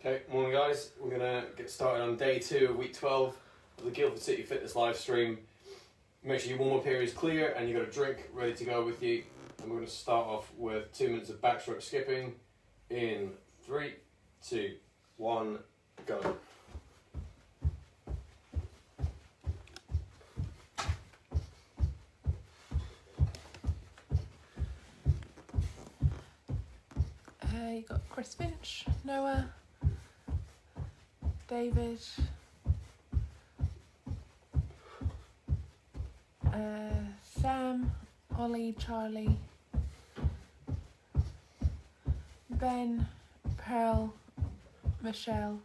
Okay, morning guys. We're going to get started on day 2 of week 12 of the Guildford City Fitness live stream. Make sure your warm-up area is clear and you've got a drink ready to go with you. And we're going to start off with 2 minutes of backstroke skipping in 3, 2, 1, go. You got Chris Finch, Noah, David, Sam, Ollie, Charlie, Ben, Pearl, Michelle,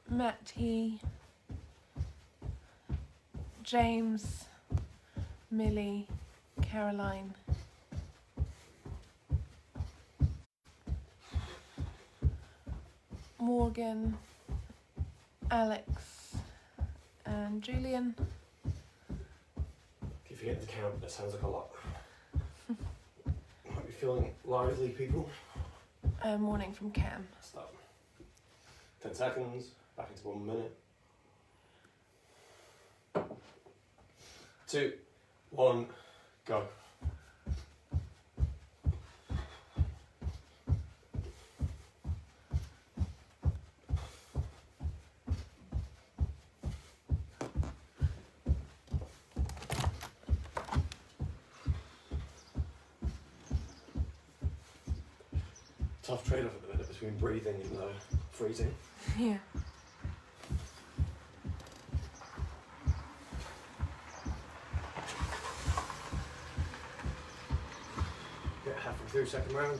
Matty, James, Millie, Caroline, Morgan, Alex and Julian. If you forget to count, that sounds like a lot. Might be feeling lively, people. Morning from Cam. Stop. 10 seconds, back into 1 minute. 2, 1, go. Tough trade-off at the minute between breathing and freezing. Yeah. Get halfway through second round.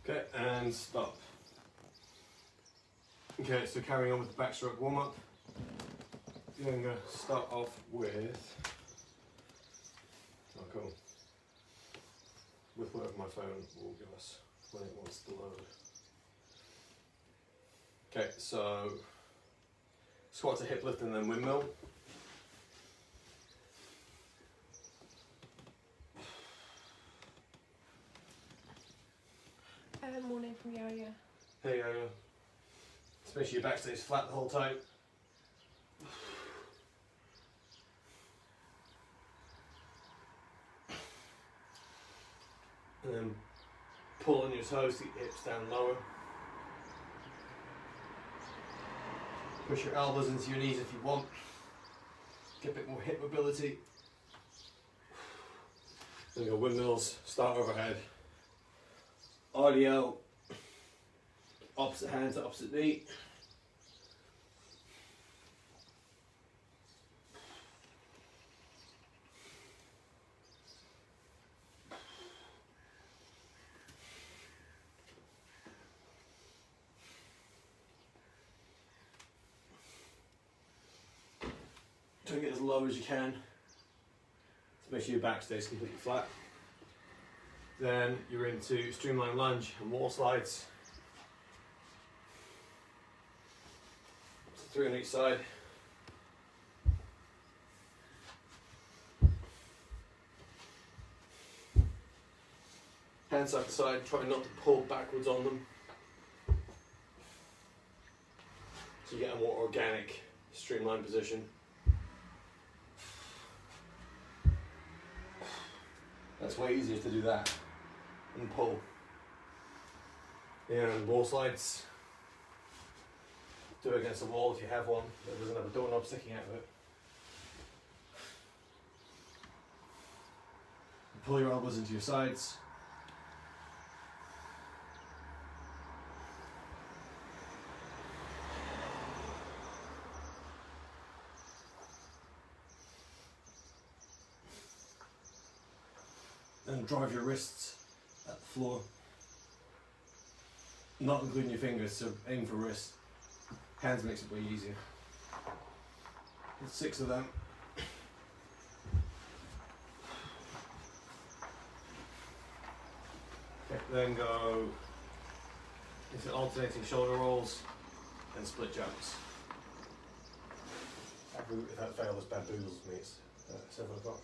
Okay, and stop. Okay, so carrying on with the backstroke warm-up. I'm going to start off with, with whatever my phone will give us when it wants to load. Okay, so squat to hip lift and then windmill. Morning from Yo-Yo. Hey, just make sure your back stays flat the whole time. And then pull on your toes to get your hips down lower. Push your elbows into your knees if you want. Get a bit more hip mobility. Then go windmills, start overhead. RDL, opposite hand to opposite knee. Try and get as low as you can to make sure your back stays completely flat. Then you're into streamline lunge and wall slides. So 3 on each side. Hands side to side, try not to pull backwards on them. So you get a more organic streamline position. That's way easier to do that and pull. And wall slides. Do it against a wall if you have one that doesn't have a doorknob sticking out of it. Pull your elbows into your sides. And drive your wrists at the floor. Not including your fingers, so aim for wrists. Hands makes it way easier. There's 6 of them. Okay, then go into alternating shoulder rolls and split jumps. If that fails, bamboozles me. It's 7 o'clock.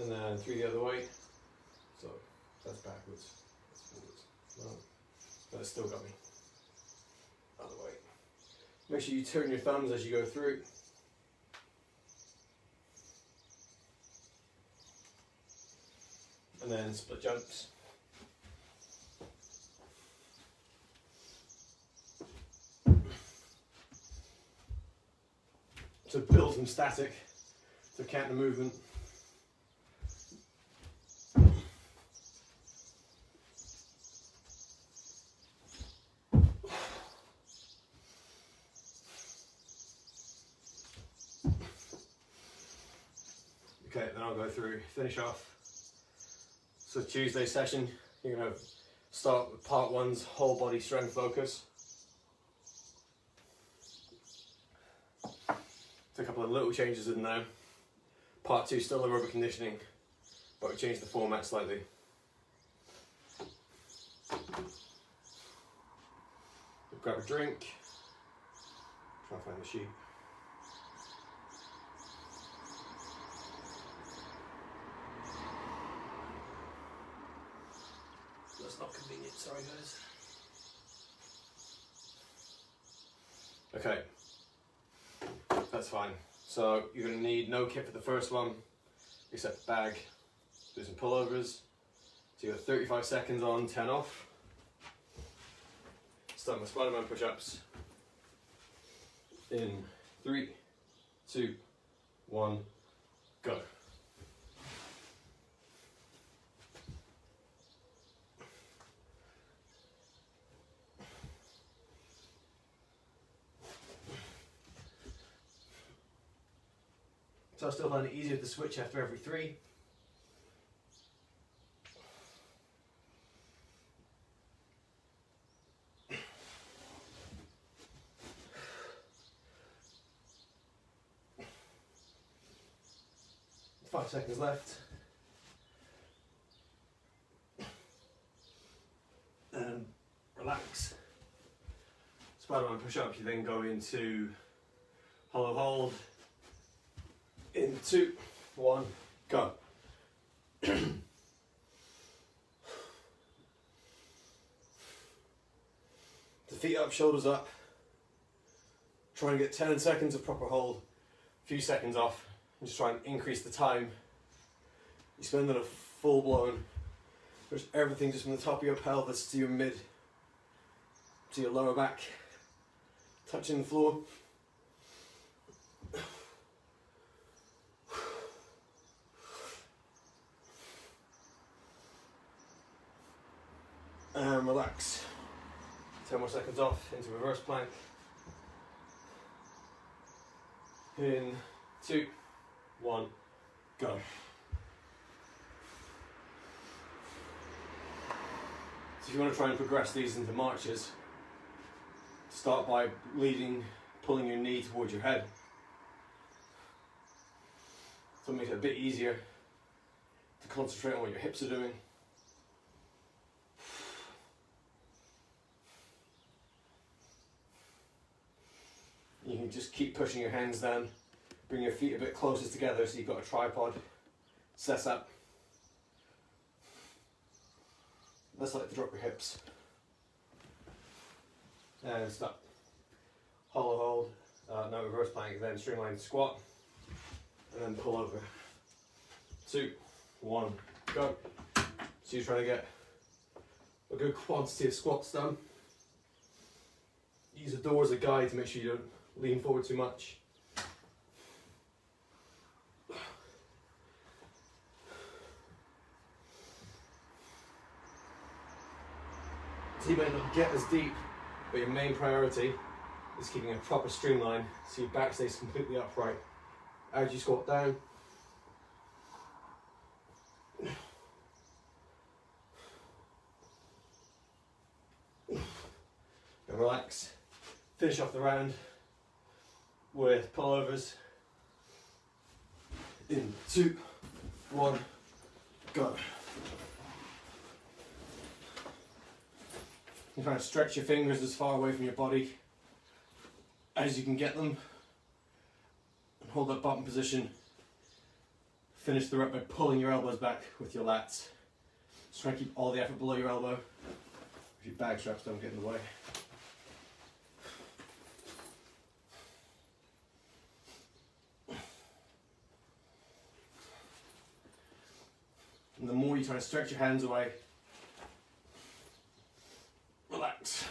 And then 3 the other way. So that's backwards, that's forwards. No, but it's still got me. Other way. Make sure you turn your thumbs as you go through. And then split jumps. To build some static, to counter movement. Okay, then I'll go through, finish off. So Tuesday session, you're going to start with part 1's whole body strength focus. A couple of little changes in there. Part 2 still aerobic conditioning, but we changed the format slightly. Grab a drink. Try and find the sheet. That's not convenient, sorry guys. Okay. That's fine. So you're going to need no kit for the first one, except bag. Do some pullovers. So you got 35 seconds on, 10 off. Start my Spider-Man push-ups. In 3, 2, 1, go. So I still find it easier to switch after every 3. Five seconds left. And relax. Spider-Man push-up, you then go into hollow hold. In 2, 1, go. The feet up, shoulders up. Try and get 10 seconds of proper hold, a few seconds off, and just try and increase the time. You spend on a full blown, push everything just from the top of your pelvis to your mid, to your lower back, touching the floor. And relax. 10 more seconds off into reverse plank. In 2, 1, go. So if you want to try and progress these into marches, start by pulling your knee towards your head. So it makes it a bit easier to concentrate on what your hips are doing. You can just keep pushing your hands down, bring your feet a bit closer together so you've got a tripod set up. Let's like to drop your hips. And stop. Hollow hold, no reverse plank, then streamline squat, and then pull over. 2, 1, go. So you're trying to get a good quantity of squats done. Use the door as a guide to make sure you don't lean forward too much. So you may not get as deep, but your main priority is keeping a proper streamline so your back stays completely upright as you squat down. And relax. Finish off the round with pullovers. In 2, 1, go. You try to stretch your fingers as far away from your body as you can get them. And hold that bottom position. Finish the rep by pulling your elbows back with your lats. Just try to keep all the effort below your elbow. If your bag straps don't get in the way. And the more you try to stretch your hands away, relax.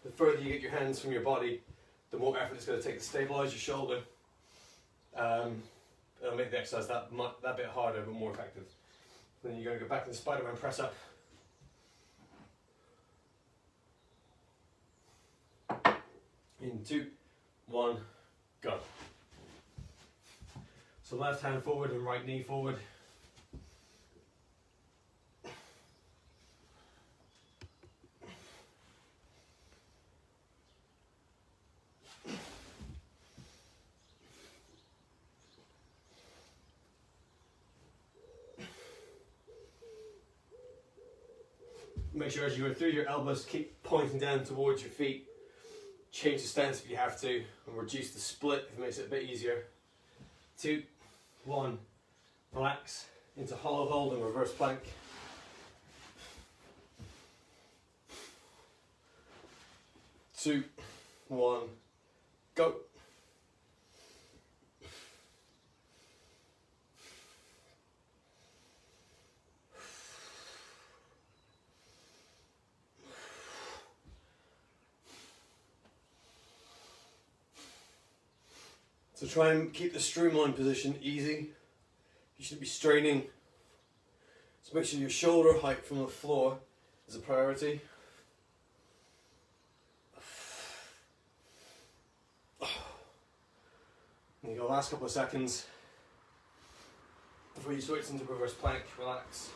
The further you get your hands from your body, the more effort it's going to take to stabilize your shoulder. It'll make the exercise that bit harder but more effective. Then you're going to go back to the Spider-Man press up. In 2, 1, go. So left hand forward and right knee forward. Make sure as you go through, your elbows keep pointing down towards your feet. Change the stance if you have to, and reduce the split if it makes it a bit easier. 2, 1, relax into hollow hold and reverse plank. 2, 1, go. So try and keep the streamlined position easy. You shouldn't be straining. So make sure your shoulder height from the floor is a priority. And you go last couple of seconds before you switch into reverse plank. Relax.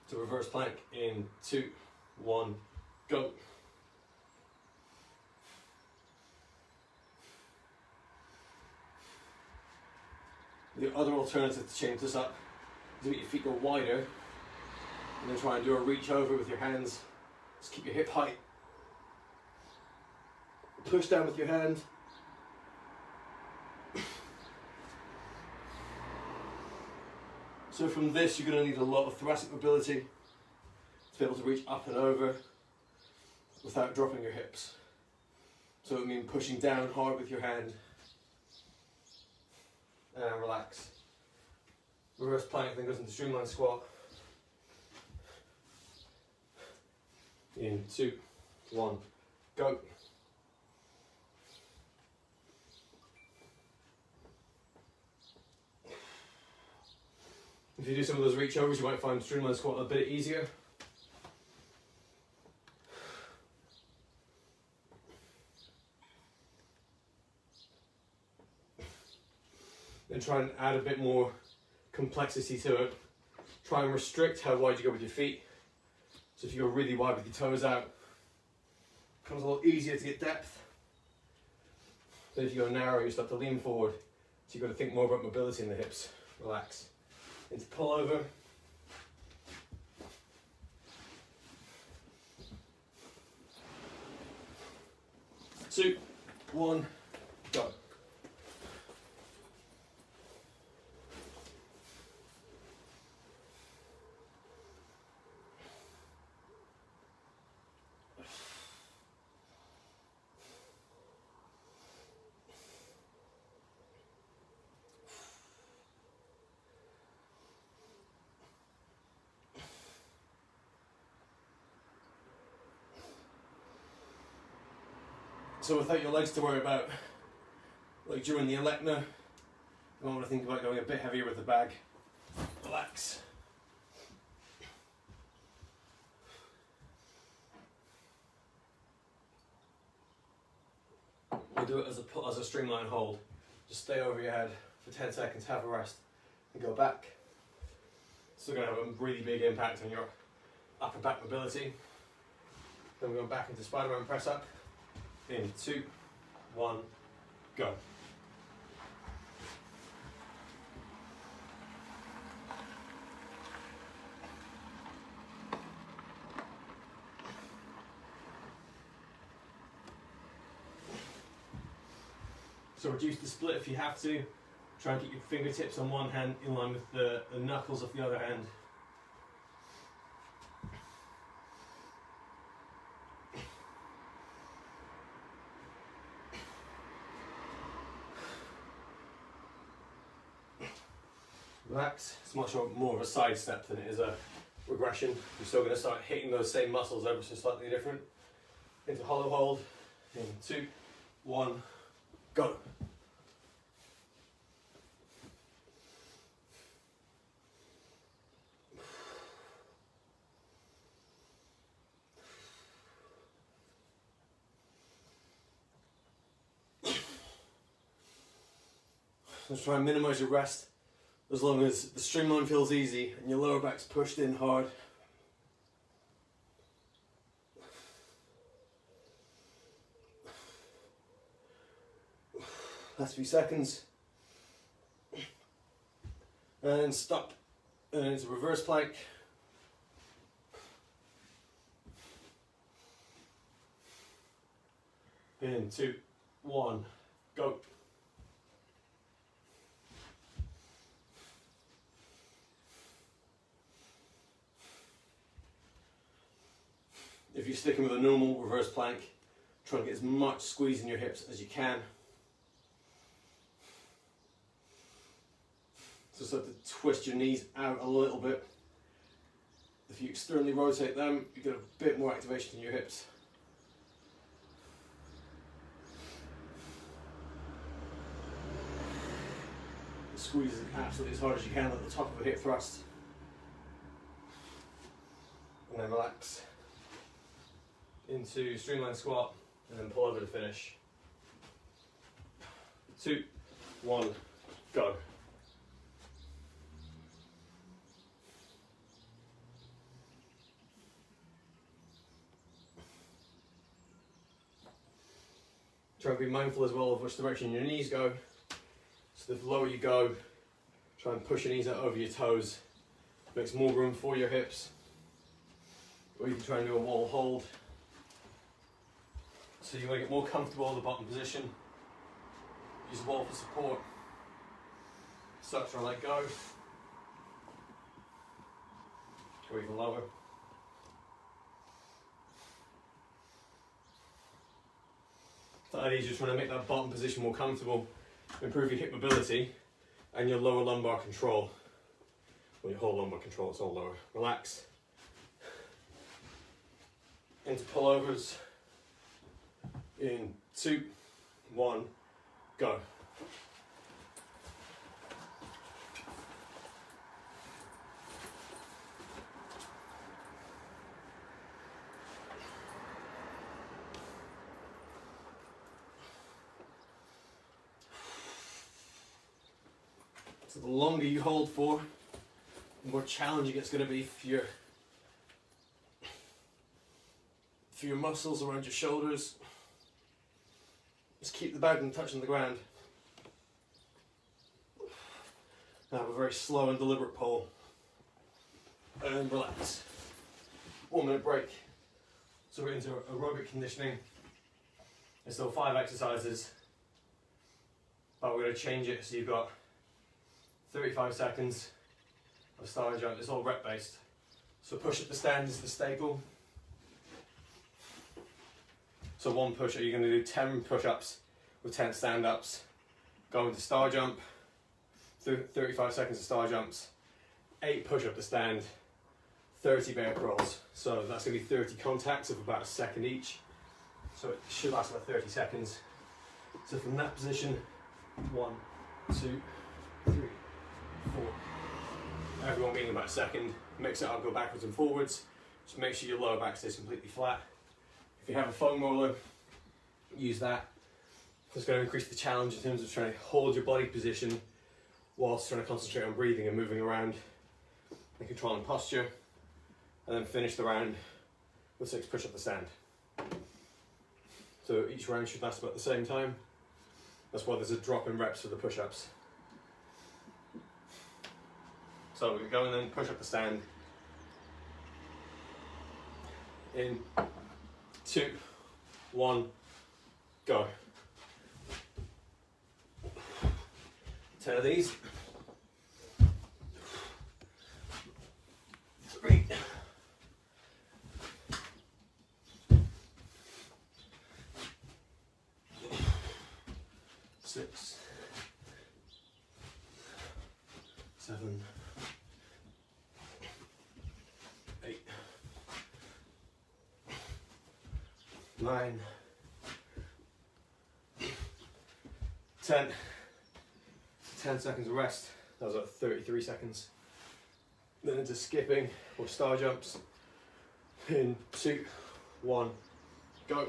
To reverse plank in 2, 1, go. The other alternative to change this up is to make your feet go wider and then try and do a reach over with your hands. Just keep your hip height. Push down with your hand. So from this you're going to need a lot of thoracic mobility to be able to reach up and over without dropping your hips. So it means pushing down hard with your hand. And relax. Reverse plank then goes into streamline squat. In 2, 1, go. If you do some of those reach overs, you might find streamline squat a bit easier. Then try and add a bit more complexity to it. Try and restrict how wide you go with your feet. So if you go really wide with your toes out, it becomes a lot easier to get depth. Then if you go narrow, you start to lean forward. So you've got to think more about mobility in the hips. Relax. Into pull over. 2, 1, go. So without your legs to worry about, like during the Elecna, you don't want to think about going a bit heavier with the bag. Relax. We'll do it as a streamline hold. Just stay over your head for 10 seconds, have a rest, and go back. Still going to have a really big impact on your upper back mobility. Then we're going back into Spider-Man press up. In 2, 1, go. So reduce the split if you have to. Try and keep your fingertips on one hand in line with the knuckles of the other hand. Relax. It's much more of a side step than it is a regression. You're still going to start hitting those same muscles ever so slightly different. Into hollow hold. In 2, 1, go. Let's try and minimize your rest as long as the streamline feels easy and your lower back's pushed in hard. Last few seconds. And stop. And into reverse plank. In 2, 1, go. If you're sticking with a normal reverse plank, try and get as much squeeze in your hips as you can. So start to twist your knees out a little bit. If you externally rotate them, you get a bit more activation in your hips. Squeeze absolutely as hard as you can at the top of a hip thrust. And then relax into streamline squat and then pull over to finish. 2, 1, go. Try and be mindful as well of which direction your knees go. So the lower you go, try and push your knees out over your toes. Makes more room for your hips. Or you can try and do a wall hold. So you want to get more comfortable in the bottom position. Use the wall for support. Start trying to let go. Go even lower. The idea is just trying to make that bottom position more comfortable, improve your hip mobility and your lower lumbar control. Well, your whole lumbar control, it's all lower. Relax. Into pullovers. In 2, 1, go. So the longer you hold for, the more challenging it's going to be for your muscles around your shoulders. Just keep the bag touching the ground. Now have a very slow and deliberate pull. And relax. 1 minute break. So we're into aerobic conditioning. There's still 5 exercises, but we're going to change it so you've got 35 seconds of star jump. It's all rep based. So push up the stand is the staple. So 1 push up, you're going to do 10 push-ups with 10 stand-ups. Go into star jump, 35 seconds of star jumps, 8 push-up to stand, 30 bear crawls. So that's going to be 30 contacts of about a second each. So it should last about 30 seconds. So from that position, 1, 2, 3, 4. Everyone being about a second. Mix it up, go backwards and forwards. Just make sure your lower back stays completely flat. If you have a foam roller, use that. So it's going to increase the challenge in terms of trying to hold your body position whilst trying to concentrate on breathing and moving around and controlling posture, and then finish the round with 6 push-up to stand. So each round should last about the same time. That's why there's a drop in reps for the push-ups. So we're going then push up to stand. In 2, 1, go. 10 of these. 3. 6. 7. 8. 9. 10. 10 seconds of rest. That was about 33 seconds. Then into skipping or star jumps. In 2, 1, go.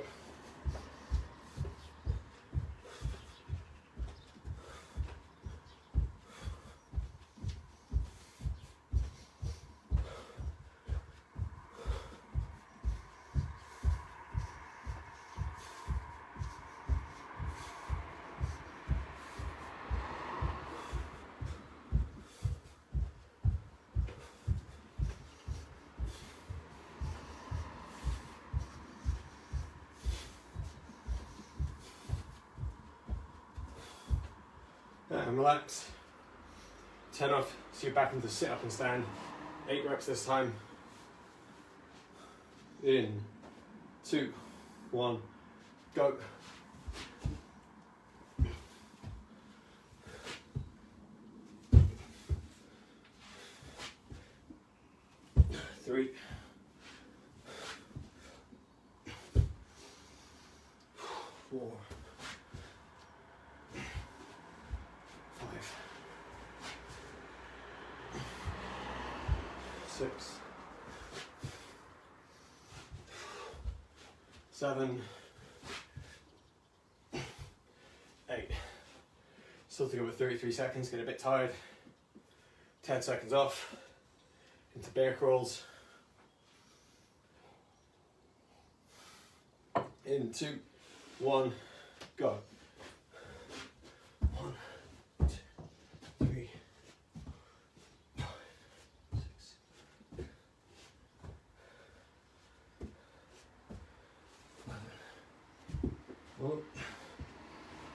And relax. 10 off, so you're back into sit up and stand. 8 reps this time. In 2, 1, go. 3, 4, 5, 6, 7, 8. Still to go with 33 seconds, get a bit tired. 10 seconds off. Into bear crawls. In 2, 1, go. 1, 2, 3, 5, 6, 11.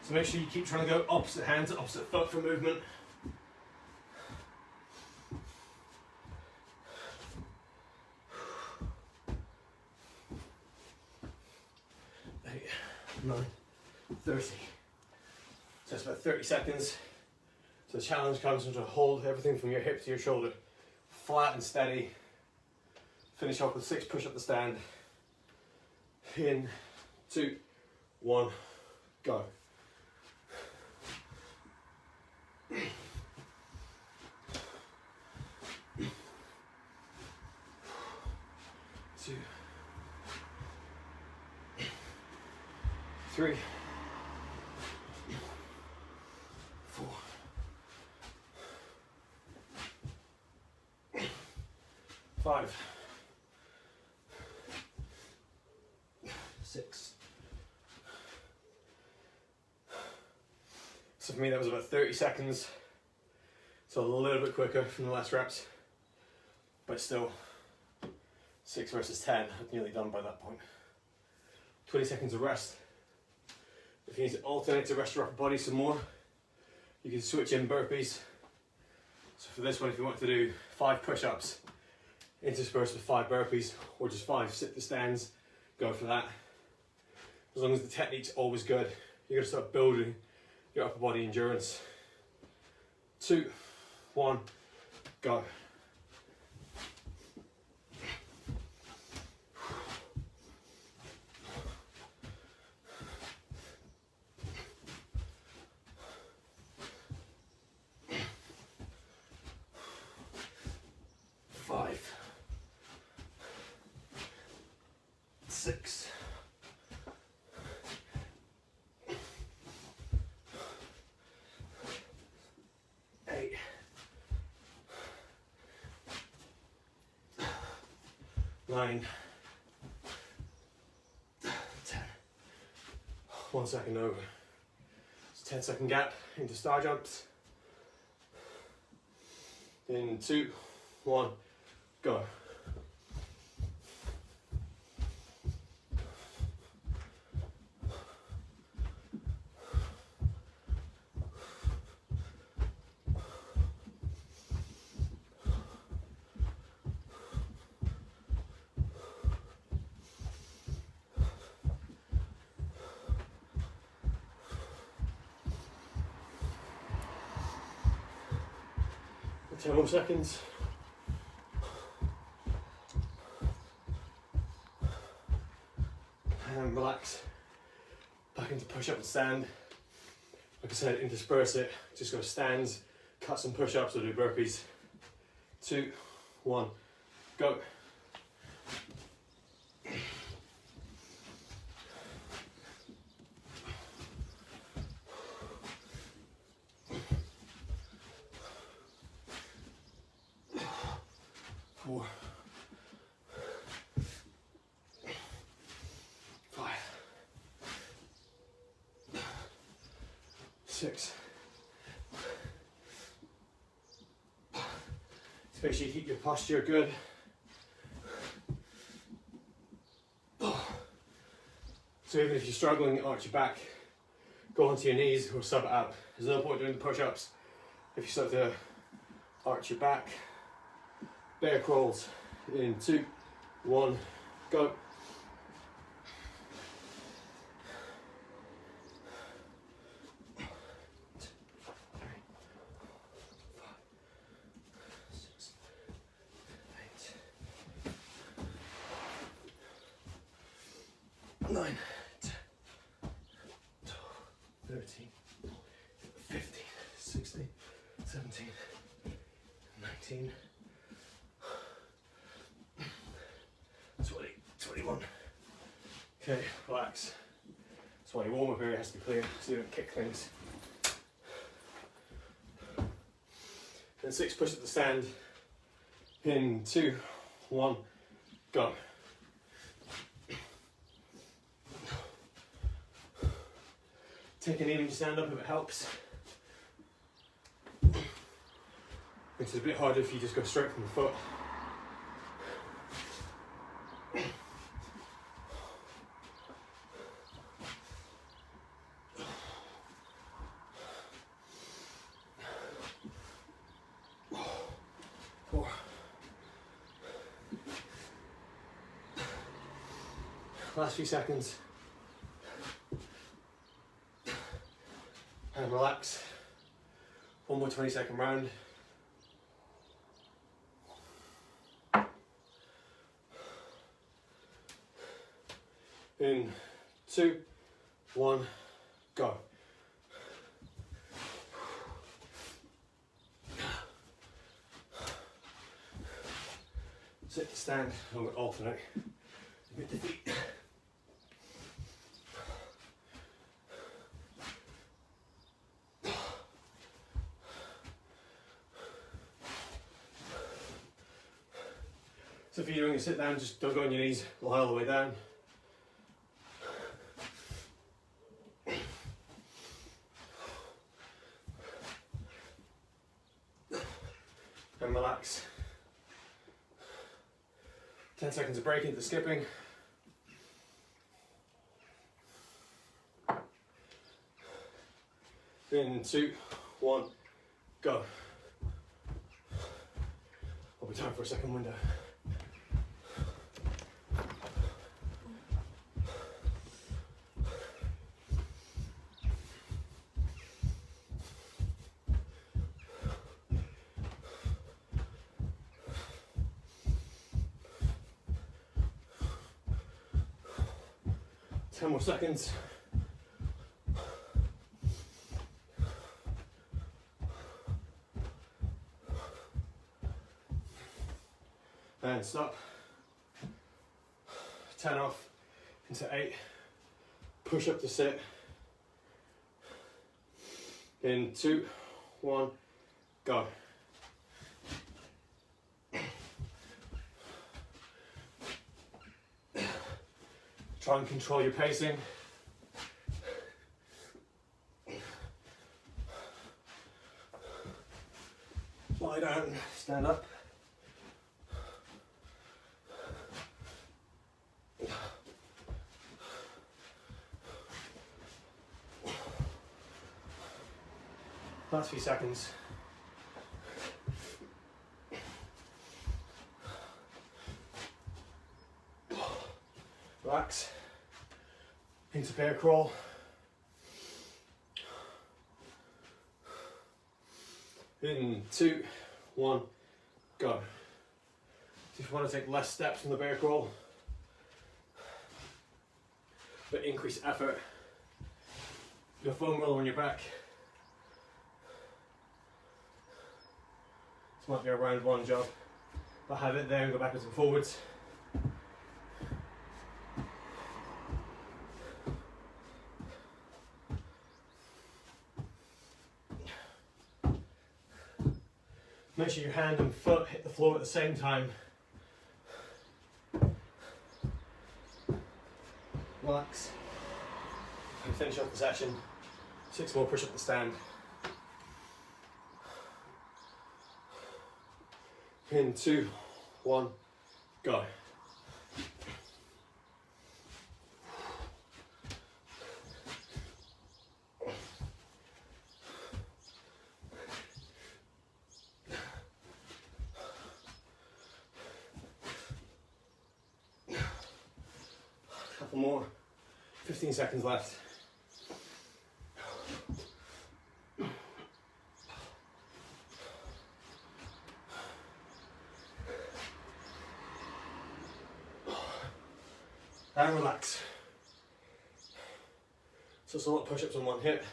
So make sure you keep trying to go opposite hand to opposite foot for movement. 8, 9, 30. So that's about 30 seconds. So the challenge comes to hold everything from your hip to your shoulder flat and steady. Finish off with 6 push up the stand. In 2, 1, go. 2, 3, 4, 5, 6. So for me that was about 30 seconds. So a little bit quicker from the last reps, but still 6 versus 10, I'm nearly done by that point. 20 seconds of rest. If you need to alternate to rest your upper body some more, you can switch in burpees. So for this one, if you want to do 5 push-ups interspersed with 5 burpees, or just 5 sit to stands, go for that. As long as the technique's always good, you're gonna start building your upper body endurance. 2, 1, go. 5, 6, 9, 10. 1 second over. It's a 10-second gap into star jumps. In 2, 1, go. 10 more seconds. And relax. Back into push up and stand. Like I said, intersperse it. Just go stands, cut some push ups or do burpees. 2, 1, go. Four, 5, 6. Just make sure you keep your posture good. So even if you're struggling, arch your back, go onto your knees or sub it out. There's no point doing the push-ups if you start to arch your back. Bear crawls in 2, 1, go. Nine, 10, 12, 13, 15, 16, 17, 19, 20, 21. Okay, relax. That's why your warm-up area has to be clear so you don't kick things. Then 6, push up the stand. In 2, 1, go. Take an even stand up if it helps. Which is a bit harder if you just go straight from the foot. Four. Last few seconds. And relax. One more 20-second round. In 2, 1, go. Sit, stand, and we'll alternate. With the feet. So if you're doing a sit down, just don't go on your knees, lie all the way down. And relax. 10 seconds of break into skipping. In 2, 1, go. I'll be time for a second window. Ten more seconds. And stop. 10 off into 8. Push up to sit. In 2, 1, go. Try and control your pacing. Lie down, stand up. Last few seconds. Relax. Into bear crawl. In 2, 1, go. If you want to take less steps in the bear crawl, but increase effort, your foam roller on your back. This might be a round 1 job, but have it there and go backwards and forwards. Make sure your hand and foot hit the floor at the same time. Relax. And finish off the session. 6 more push up the stand. In 2, 1, go. Couple more. 15 seconds left. And relax. So it's a lot of push-ups on one hip.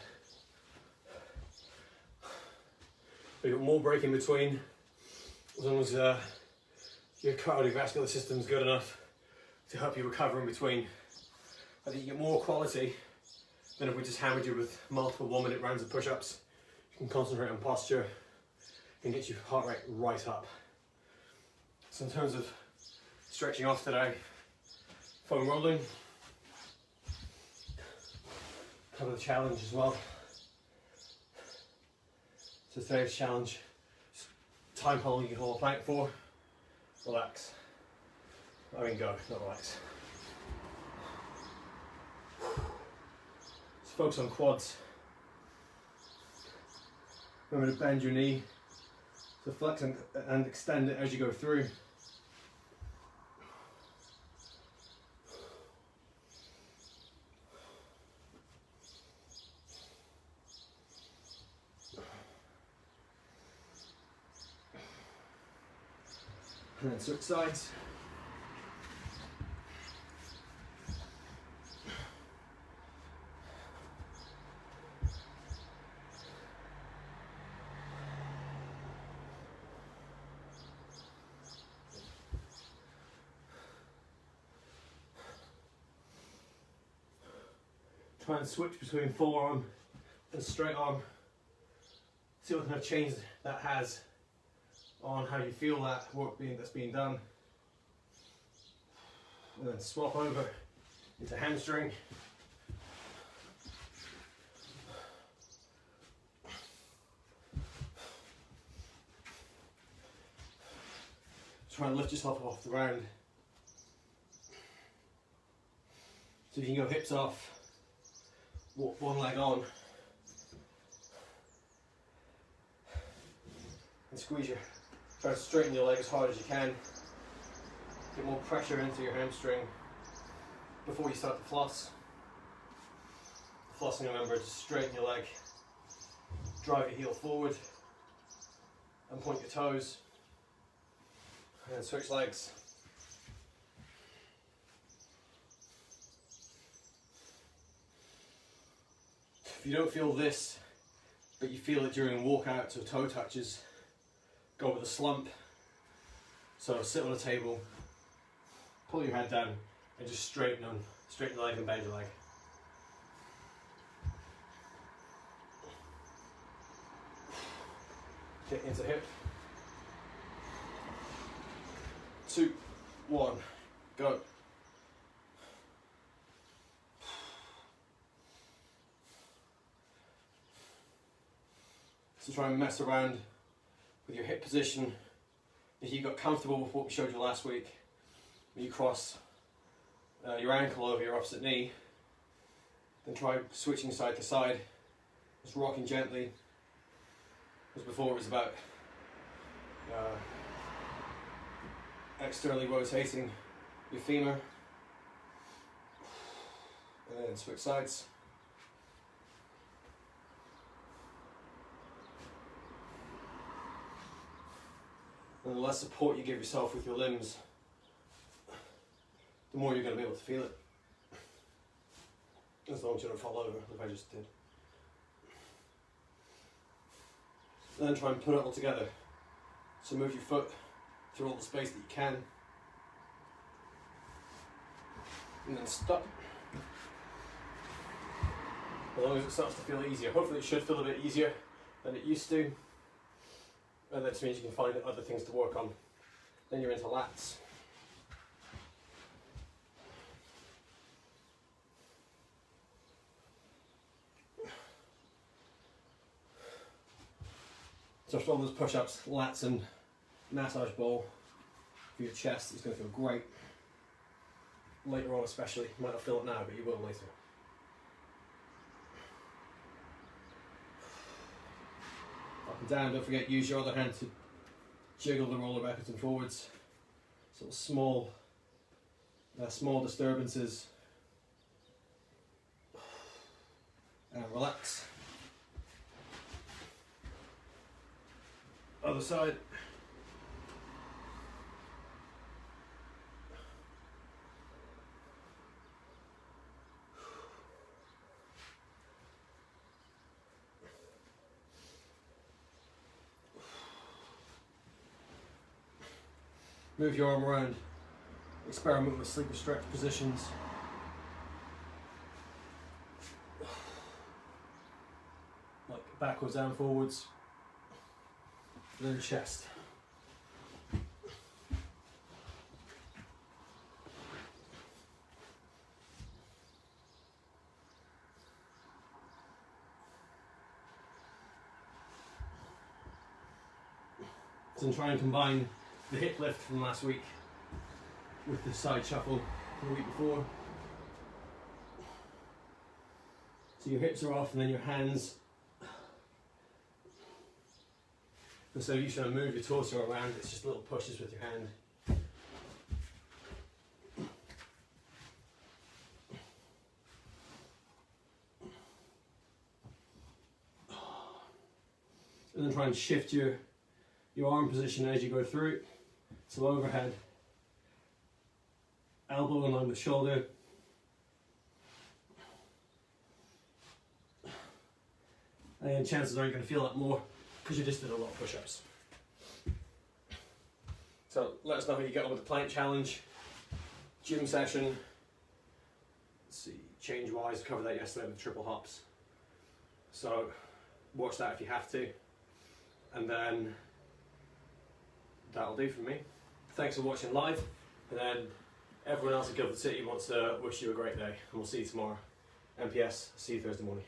We've got more break in between, as long as your cardiovascular system's good enough to help you recover in between. I think you get more quality than if we just hammered you with multiple 1-minute rounds of push-ups. You can concentrate on posture and get your heart rate right up. So in terms of stretching off today, foam rolling, cover the challenge as well. So today's challenge, time holding you hold a plank for, relax. I mean go, not relax. Just focus on quads. Remember to bend your knee, so flex and extend it as you go through. And then switch sides. Try and switch between forearm and straight arm. See what kind of change that has on how you feel that work that's being done. And then swap over into hamstring. Try and lift yourself off the ground. So you can go hips off, walk one leg on, and squeeze your, try to straighten your leg as hard as you can. Get more pressure into your hamstring before you start to floss. Flossing, remember, to straighten your leg, drive your heel forward, and point your toes, and then switch legs. If you don't feel this, but you feel it during walkouts or toe touches, go with a slump. So sit on a table, pull your head down, and just straighten the leg and bend your leg. Kick into hip. 2, 1, go. So try and mess around with your hip position. If you got comfortable with what we showed you last week, when you cross your ankle over your opposite knee, then try switching side to side, just rocking gently. As before, it was about externally rotating your femur, and then switch sides. And the less support you give yourself with your limbs, the more you're going to be able to feel it. As long as you don't fall over, like I just did. And then try and put it all together. So move your foot through all the space that you can. And then stop. As long as it starts to feel easier. Hopefully it should feel a bit easier than it used to. And that just means you can find other things to work on. Then you're into lats. So after all those push-ups, lats and massage ball for your chest is going to feel great. Later on especially, you might not feel it now, but you will later. Up and down, don't forget, use your other hand to jiggle the roller backwards and forwards. Sort of small disturbances. And relax. Other side. Move your arm around. Experiment with sleeper stretch positions. Like backwards and forwards. And then chest. So try and combine the hip lift from last week with the side shuffle from the week before. So your hips are off and then your hands, instead of you trying to move your torso around, it's just little pushes with your hand. And then try and shift your arm position as you go through. So overhead, elbow along the shoulder, and chances are you're going to feel that more because you just did a lot of push-ups. So let us know how you get on with the plank challenge, gym session. Let's see, change-wise, covered that yesterday with triple hops. So watch that if you have to, and then that'll do for me. Thanks for watching live, and then everyone else at Guildford City wants to wish you a great day, and we'll see you tomorrow. MPS, see you Thursday morning.